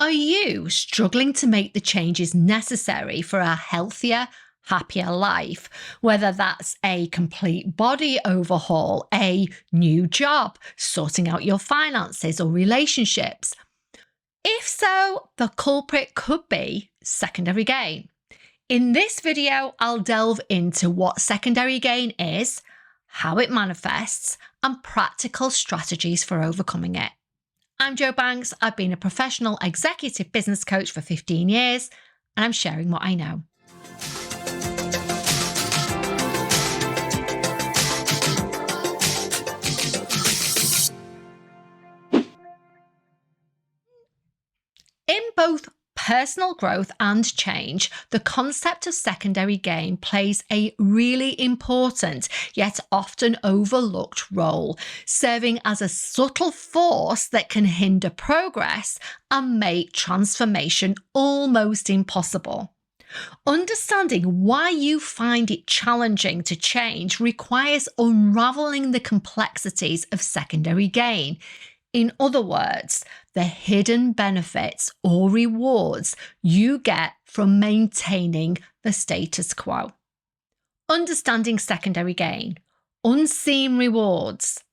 Are you struggling to make the changes necessary for a healthier, happier life? Whether that's a complete body overhaul, a new job, sorting out your finances or relationships. If so, the culprit could be secondary gain. In this video, I'll delve into what secondary gain is, how it manifests, and practical strategies for overcoming it. I'm Jo Banks. I've been a professional executive business coach for 15 years, and I'm sharing what I know. In both personal growth and change, the concept of secondary gain plays a really important yet often overlooked role, serving as a subtle force that can hinder progress and make transformation almost impossible. Understanding why you find it challenging to change requires unraveling the complexities of secondary gain. In other words, the hidden benefits or rewards you get from maintaining the status quo. Understanding secondary gain, unseen rewards.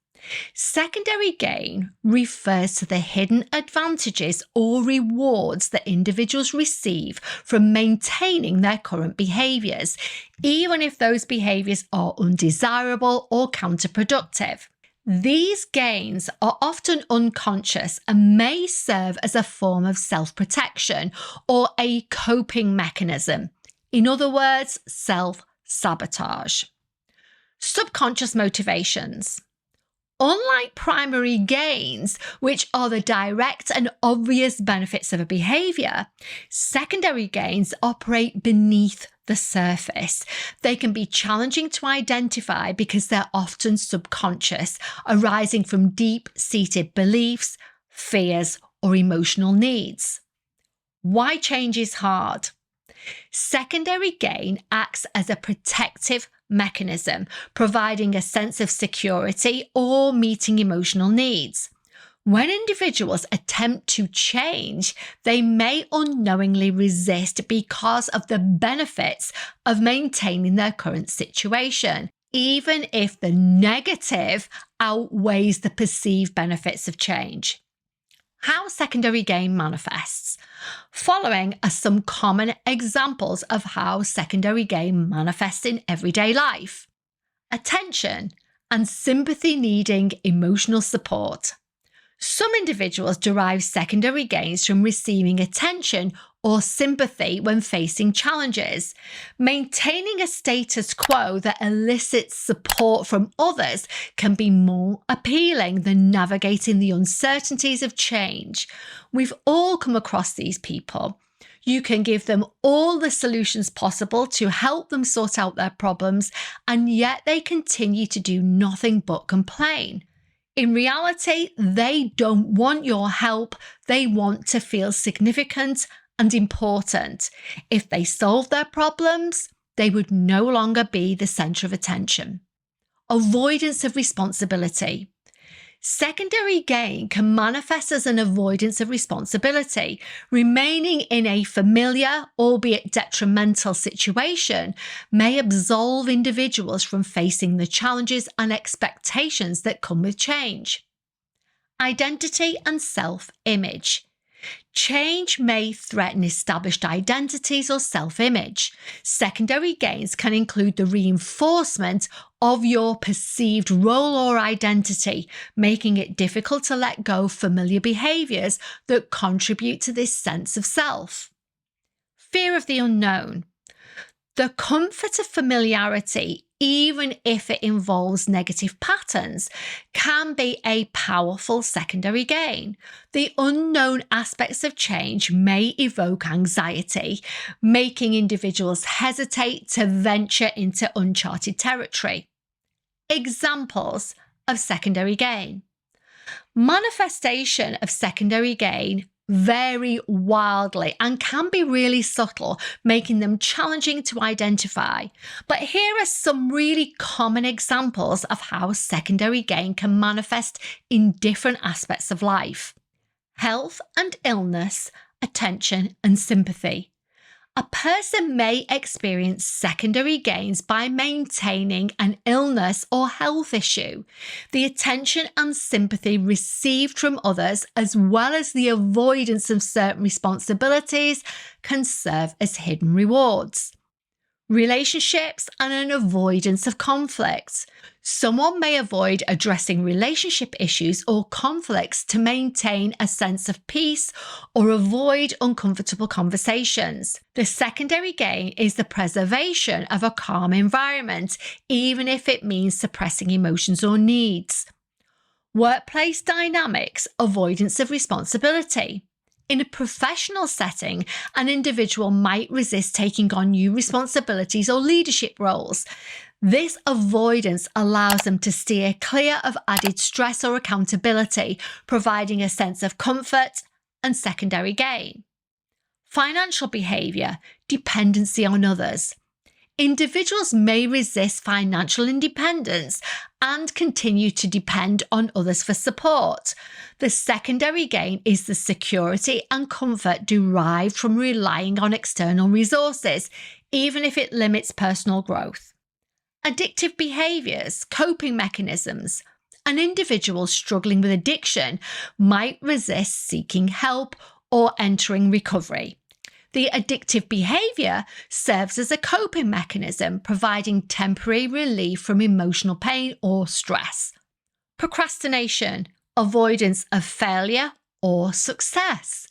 Secondary gain refers to the hidden advantages or rewards that individuals receive from maintaining their current behaviours, even if those behaviours are undesirable or counterproductive. These gains are often unconscious and may serve as a form of self-protection or a coping mechanism. In other words, self-sabotage. Subconscious motivations. Unlike primary gains, which are the direct and obvious benefits of a behaviour, secondary gains operate beneath the surface. They can be challenging to identify because they're often subconscious, arising from deep-seated beliefs, fears, or emotional needs. Why change is hard? Secondary gain acts as a protective mechanism, providing a sense of security or meeting emotional needs. When individuals attempt to change, they may unknowingly resist because of the benefits of maintaining their current situation, even if the negative outweighs the perceived benefits of change. How secondary gain manifests. Following are some common examples of how secondary gain manifests in everyday life. Attention and sympathy needing emotional support. Some individuals derive secondary gains from receiving attention or sympathy when facing challenges. Maintaining a status quo that elicits support from others can be more appealing than navigating the uncertainties of change. We've all come across these people. You can give them all the solutions possible to help them sort out their problems, and yet they continue to do nothing but complain. In reality, they don't want your help. They want to feel significant and important. If they solve their problems, they would no longer be the centre of attention. Avoidance of responsibility. Secondary gain can manifest as an avoidance of responsibility. Remaining in a familiar, albeit detrimental situation may absolve individuals from facing the challenges and expectations that come with change. Identity and self-image. Change may threaten established identities or self-image. Secondary gains can include the reinforcement of your perceived role or identity, making it difficult to let go of familiar behaviours that contribute to this sense of self. Fear of the unknown. The comfort of familiarity, even if it involves negative patterns, can be a powerful secondary gain. The unknown aspects of change may evoke anxiety, making individuals hesitate to venture into uncharted territory. Examples of secondary gain. Manifestation of secondary gain vary wildly and can be really subtle, making them challenging to identify. But here are some really common examples of how secondary gain can manifest in different aspects of life. Health and illness attention, and sympathy. A person may experience secondary gains by maintaining an illness or health issue. The attention and sympathy received from others, as well as the avoidance of certain responsibilities, can serve as hidden rewards. Relationships and an avoidance of conflict. Someone may avoid addressing relationship issues or conflicts to maintain a sense of peace or avoid uncomfortable conversations. The secondary gain is the preservation of a calm environment, even if it means suppressing emotions or needs. Workplace dynamics, avoidance of responsibility. In a professional setting, an individual might resist taking on new responsibilities or leadership roles. This avoidance allows them to steer clear of added stress or accountability, providing a sense of comfort and secondary gain. Financial behaviour, dependency on others. Individuals may resist financial independence and continue to depend on others for support. The secondary gain is the security and comfort derived from relying on external resources, even if it limits personal growth. Addictive behaviours, coping mechanisms. An individual struggling with addiction might resist seeking help or entering recovery. The addictive behaviour serves as a coping mechanism, providing temporary relief from emotional pain or stress. Procrastination, avoidance of failure or success.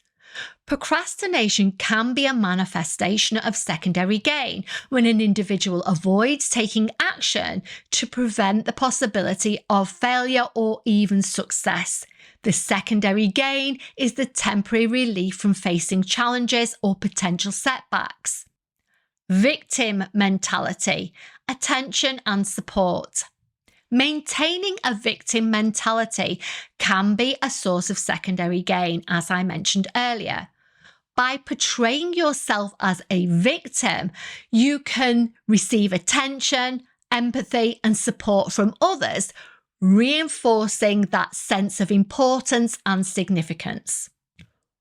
Procrastination can be a manifestation of secondary gain when an individual avoids taking action to prevent the possibility of failure or even success. The secondary gain is the temporary relief from facing challenges or potential setbacks. Victim mentality, attention and support. Maintaining a victim mentality can be a source of secondary gain, as I mentioned earlier. By portraying yourself as a victim, you can receive attention, empathy, and support from others, reinforcing that sense of importance and significance.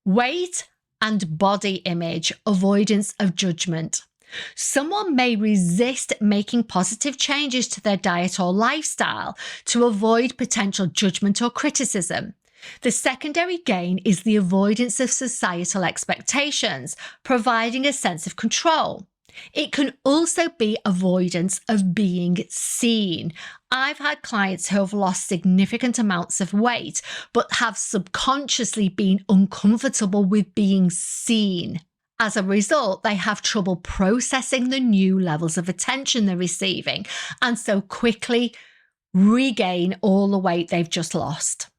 Weight and body image, avoidance of judgment. Someone may resist making positive changes to their diet or lifestyle to avoid potential judgment or criticism. The secondary gain is the avoidance of societal expectations, providing a sense of control. It can also be avoidance of being seen. I've had clients who have lost significant amounts of weight, but have subconsciously been uncomfortable with being seen. As a result, they have trouble processing the new levels of attention they're receiving, and so quickly regain all the weight they've just lost.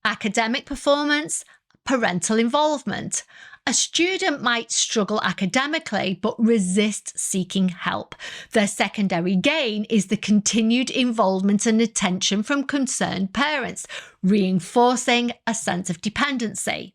Academic performance, parental involvement. A student might struggle academically but resist seeking help. Their secondary gain is the continued involvement and attention from concerned parents, reinforcing a sense of dependency.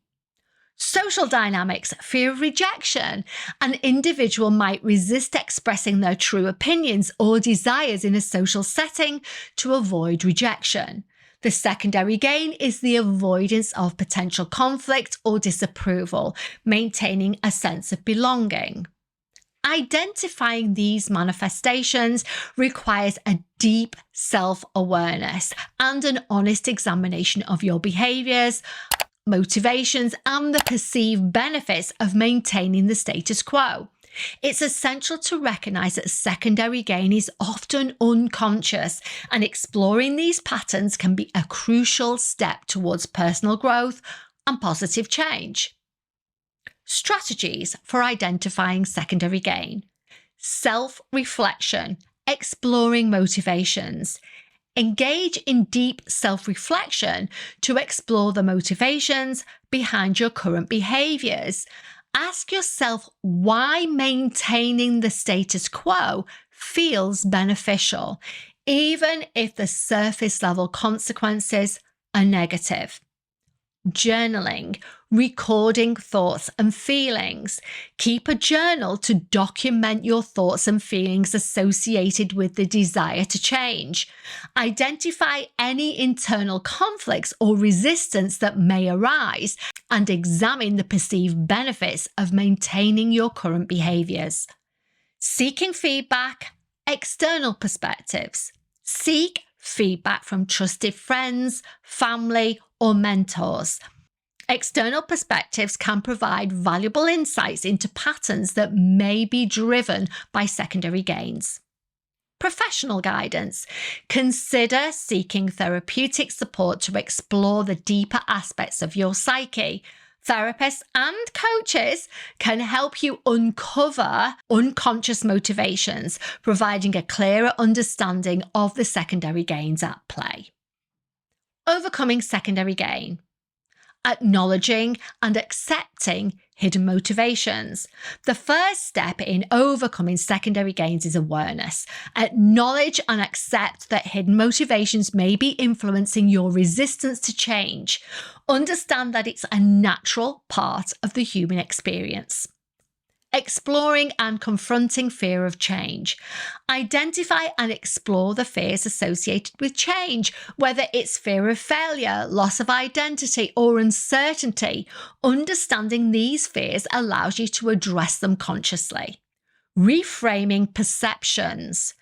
Social dynamics, fear of rejection. An individual might resist expressing their true opinions or desires in a social setting to avoid rejection. The secondary gain is the avoidance of potential conflict or disapproval, maintaining a sense of belonging. Identifying these manifestations requires a deep self-awareness and an honest examination of your behaviours, motivations, and the perceived benefits of maintaining the status quo. It's essential to recognise that secondary gain is often unconscious, and exploring these patterns can be a crucial step towards personal growth and positive change. Strategies for identifying secondary gain. Self-reflection, exploring motivations. Engage in deep self-reflection to explore the motivations behind your current behaviours. Ask yourself why maintaining the status quo feels beneficial, even if the surface level consequences are negative. Journaling, recording thoughts and feelings. Keep a journal to document your thoughts and feelings associated with the desire to change. Identify any internal conflicts or resistance that may arise and examine the perceived benefits of maintaining your current behaviours. Seeking feedback, external perspectives. Seek feedback from trusted friends, family, or mentors. External perspectives can provide valuable insights into patterns that may be driven by secondary gains. Professional guidance. Consider seeking therapeutic support to explore the deeper aspects of your psyche. Therapists and coaches can help you uncover unconscious motivations, providing a clearer understanding of the secondary gains at play. Overcoming secondary gain. Acknowledging and accepting hidden motivations. The first step in overcoming secondary gains is awareness. Acknowledge and accept that hidden motivations may be influencing your resistance to change. Understand that it's a natural part of the human experience. Exploring and confronting fear of change. Identify and explore the fears associated with change, whether it's fear of failure, loss of identity, or uncertainty. Understanding these fears allows you to address them consciously. Reframing perceptions.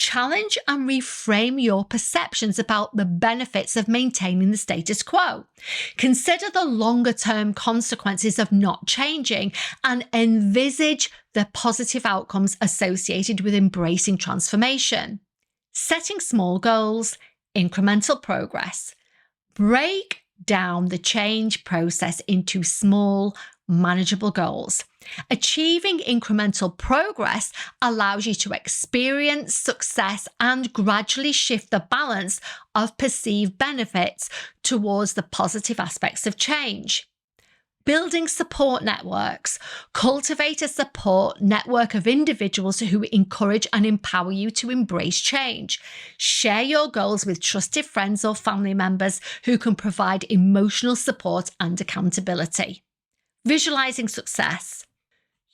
Challenge and reframe your perceptions about the benefits of maintaining the status quo. Consider the longer-term consequences of not changing and envisage the positive outcomes associated with embracing transformation. Setting small goals, incremental progress. Break down the change process into small, manageable goals. Achieving incremental progress allows you to experience success and gradually shift the balance of perceived benefits towards the positive aspects of change. Building support networks. Cultivate a support network of individuals who encourage and empower you to embrace change. Share your goals with trusted friends or family members who can provide emotional support and accountability. Visualizing success.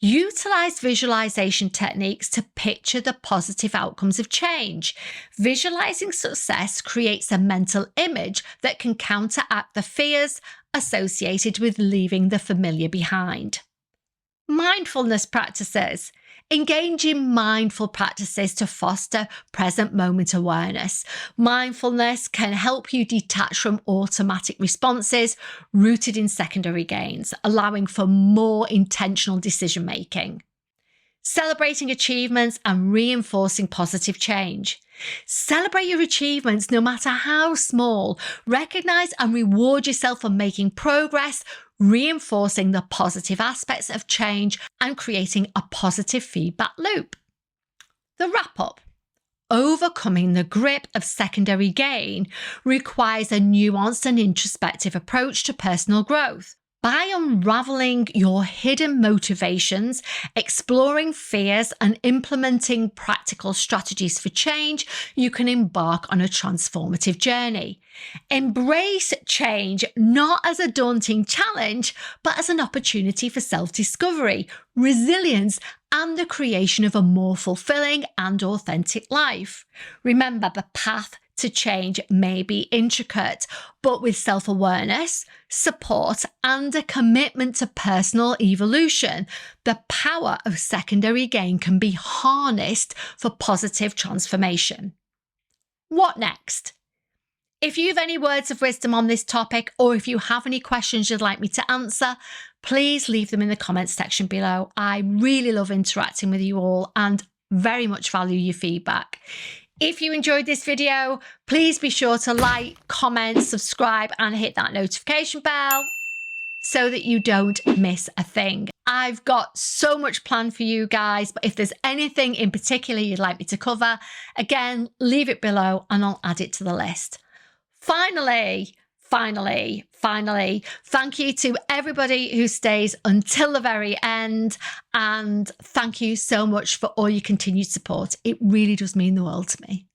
Utilize visualization techniques to picture the positive outcomes of change. Visualizing success creates a mental image that can counteract the fears associated with leaving the familiar behind. Mindfulness practices. Engage in mindful practices to foster present moment awareness. Mindfulness can help you detach from automatic responses rooted in secondary gains, allowing for more intentional decision making. Celebrating achievements and reinforcing positive change. Celebrate your achievements no matter how small. Recognize and reward yourself for making progress, reinforcing the positive aspects of change and creating a positive feedback loop. The wrap up. Overcoming the grip of secondary gain requires a nuanced and introspective approach to personal growth. By unraveling your hidden motivations, exploring fears, and implementing practical strategies for change, you can embark on a transformative journey. Embrace change not as a daunting challenge, but as an opportunity for self-discovery, resilience, and the creation of a more fulfilling and authentic life. Remember, the path to change may be intricate, but with self-awareness, support, and a commitment to personal evolution, the power of secondary gain can be harnessed for positive transformation. What next? If you have any words of wisdom on this topic, or if you have any questions you'd like me to answer, please leave them in the comments section below. I really love interacting with you all and very much value your feedback. If you enjoyed this video, please be sure to like, comment, subscribe, and hit that notification bell so that you don't miss a thing. I've got so much planned for you guys, but if there's anything in particular you'd like me to cover, again, leave it below and I'll add it to the list. Finally, thank you to everybody who stays until the very end, and thank you so much for all your continued support. It really does mean the world to me.